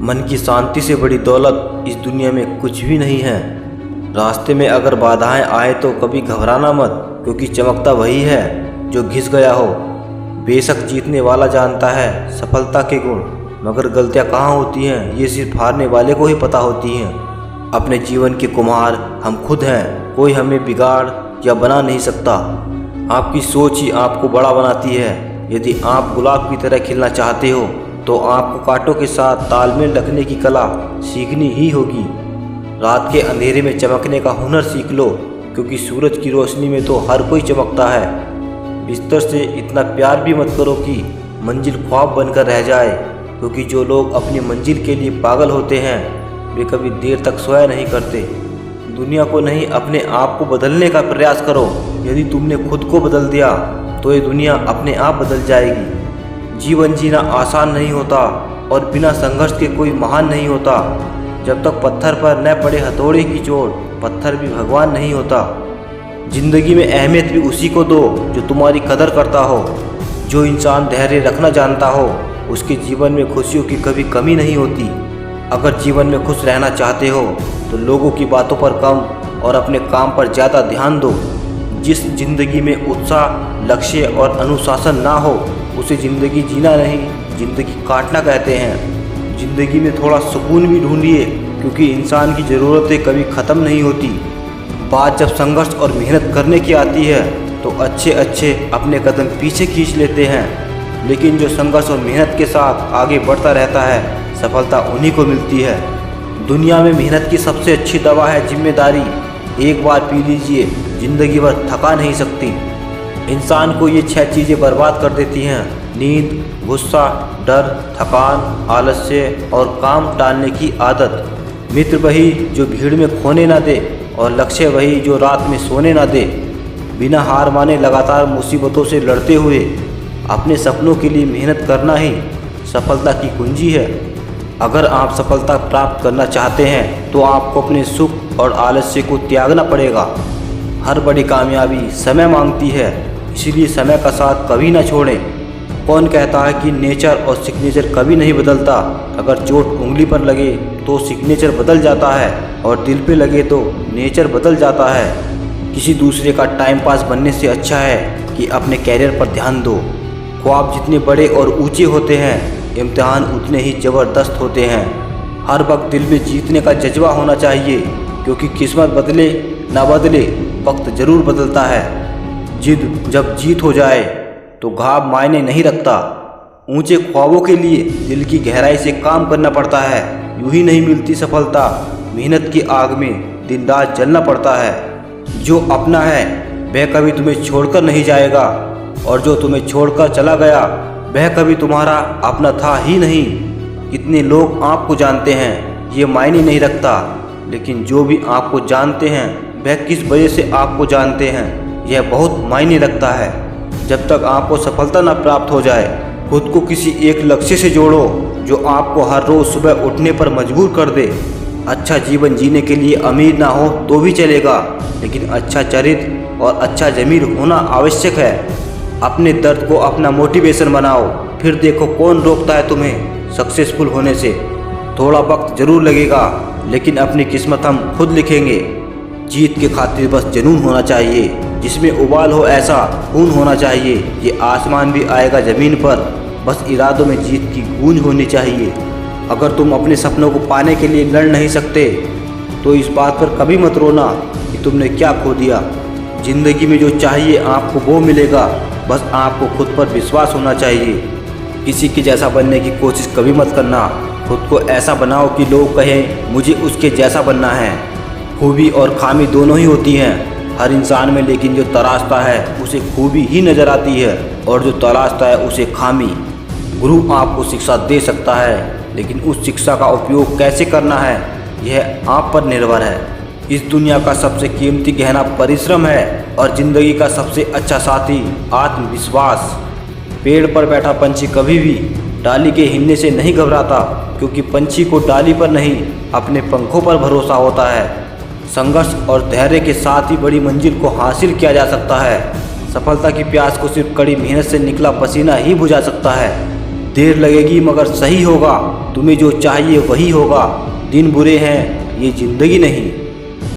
मन की शांति से बड़ी दौलत इस दुनिया में कुछ भी नहीं है। रास्ते में अगर बाधाएं आए तो कभी घबराना मत, क्योंकि चमकता वही है जो घिस गया हो। बेशक जीतने वाला जानता है सफलता के गुण, मगर गलतियां कहाँ होती हैं ये सिर्फ हारने वाले को ही पता होती हैं। अपने जीवन के कुम्हार हम खुद हैं, कोई हमें बिगाड़ या बना नहीं सकता। आपकी सोच ही आपको बड़ा बनाती है। यदि आप गुलाब की तरह खिलना चाहते हो तो आपको कांटों के साथ तालमेल रखने की कला सीखनी ही होगी। रात के अंधेरे में चमकने का हुनर सीख लो, क्योंकि सूरज की रोशनी में तो हर कोई चमकता है। बिस्तर से इतना प्यार भी मत करो कि मंजिल ख्वाब बनकर रह जाए, क्योंकि जो लोग अपनी मंजिल के लिए पागल होते हैं वे कभी देर तक सोया नहीं करते। दुनिया को नहीं, अपने आप को बदलने का प्रयास करो। यदि तुमने खुद को बदल दिया तो ये दुनिया अपने आप बदल जाएगी। जीवन जीना आसान नहीं होता और बिना संघर्ष के कोई महान नहीं होता। जब तक पत्थर पर न पड़े हथौड़े की चोट, पत्थर भी भगवान नहीं होता। जिंदगी में अहमियत भी उसी को दो जो तुम्हारी कदर करता हो। जो इंसान धैर्य रखना जानता हो उसके जीवन में खुशियों की कभी कमी नहीं होती। अगर जीवन में खुश रहना चाहते हो तो लोगों की बातों पर कम और अपने काम पर ज़्यादा ध्यान दो। जिस जिंदगी में उत्साह, लक्ष्य और अनुशासन ना हो उसे ज़िंदगी जीना नहीं, ज़िंदगी काटना कहते हैं। ज़िंदगी में थोड़ा सुकून भी ढूंढिए, क्योंकि इंसान की ज़रूरतें कभी ख़त्म नहीं होती। बात जब संघर्ष और मेहनत करने की आती है तो अच्छे अच्छे अपने कदम पीछे खींच लेते हैं, लेकिन जो संघर्ष और मेहनत के साथ आगे बढ़ता रहता है सफलता उन्हीं को मिलती है। दुनिया में मेहनत की सबसे अच्छी दवा है जिम्मेदारी। एक बार पी लीजिए, जिंदगी भर थका नहीं सकती। इंसान को ये 6 चीज़ें बर्बाद कर देती हैं: नींद, गुस्सा, डर, थकान, आलस्य और काम टालने की आदत। मित्र वही जो भीड़ में खोने ना दे, और लक्ष्य वही जो रात में सोने ना दे। बिना हार माने लगातार मुसीबतों से लड़ते हुए अपने सपनों के लिए मेहनत करना ही सफलता की कुंजी है। अगर आप सफलता प्राप्त करना चाहते हैं तो आपको अपने सुख और आलस्य को त्यागना पड़ेगा। हर बड़ी कामयाबी समय मांगती है, इसीलिए समय का साथ कभी ना छोड़ें। कौन कहता है कि नेचर और सिग्नेचर कभी नहीं बदलता? अगर चोट उंगली पर लगे तो सिग्नेचर बदल जाता है, और दिल पे लगे तो नेचर बदल जाता है। किसी दूसरे का टाइम पास बनने से अच्छा है कि अपने कैरियर पर ध्यान दो। ख्वाब जितने बड़े और ऊंचे होते हैं, इम्तिहान उतने ही ज़बरदस्त होते हैं। हर वक्त दिल में जीतने का जज्बा होना चाहिए, क्योंकि किस्मत बदले ना बदले वक्त ज़रूर बदलता है। जिद जब जीत हो जाए तो घाव मायने नहीं रखता। ऊंचे ख्वाबों के लिए दिल की गहराई से काम करना पड़ता है। यूं ही नहीं मिलती सफलता, मेहनत की आग में दिन रात जलना पड़ता है। जो अपना है वह कभी तुम्हें छोड़कर नहीं जाएगा, और जो तुम्हें छोड़कर चला गया वह कभी तुम्हारा अपना था ही नहीं। इतने लोग आपको जानते हैं ये मायने नहीं रखता, लेकिन जो भी आपको जानते हैं वह किस वजह से आपको जानते हैं यह बहुत मायने रखता है। जब तक आपको सफलता न प्राप्त हो जाए, खुद को किसी एक लक्ष्य से जोड़ो जो आपको हर रोज़ सुबह उठने पर मजबूर कर दे। अच्छा जीवन जीने के लिए अमीर ना हो तो भी चलेगा, लेकिन अच्छा चरित्र और अच्छा ज़मीर होना आवश्यक है। अपने दर्द को अपना मोटिवेशन बनाओ, फिर देखो कौन रोकता है तुम्हें सक्सेसफुल होने से। थोड़ा वक्त जरूर लगेगा, लेकिन अपनी किस्मत हम खुद लिखेंगे। जीत के खातिर बस जुनून होना चाहिए, जिसमें उबाल हो ऐसा खून होना चाहिए ये आसमान भी आएगा ज़मीन पर। बस इरादों में जीत की गूंज होनी चाहिए। अगर तुम अपने सपनों को पाने के लिए लड़ नहीं सकते तो इस बात पर कभी मत रोना कि तुमने क्या खो दिया। ज़िंदगी में जो चाहिए आपको वो मिलेगा, बस आपको खुद पर विश्वास होना चाहिए। किसी के जैसा बनने की कोशिश कभी मत करना। खुद को ऐसा बनाओ कि लोग कहें मुझे उसके जैसा बनना है। खूबी और खामी दोनों ही होती हैं हर इंसान में, लेकिन जो तराशता है उसे खूबी ही नज़र आती है, और जो तलाशता है उसे खामी। गुरु आपको शिक्षा दे सकता है, लेकिन उस शिक्षा का उपयोग कैसे करना है यह आप पर निर्भर है। इस दुनिया का सबसे कीमती गहना परिश्रम है, और ज़िंदगी का सबसे अच्छा साथी आत्मविश्वास। पेड़ पर बैठा पंछी कभी भी डाली के हिलने से नहीं घबराता, क्योंकि पंछी को डाली पर नहीं अपने पंखों पर भरोसा होता है। संघर्ष और धैर्य के साथ ही बड़ी मंजिल को हासिल किया जा सकता है। सफलता की प्यास को सिर्फ कड़ी मेहनत से निकला पसीना ही बुझा सकता है। देर लगेगी मगर सही होगा, तुम्हें जो चाहिए वही होगा। दिन बुरे हैं, ये जिंदगी नहीं।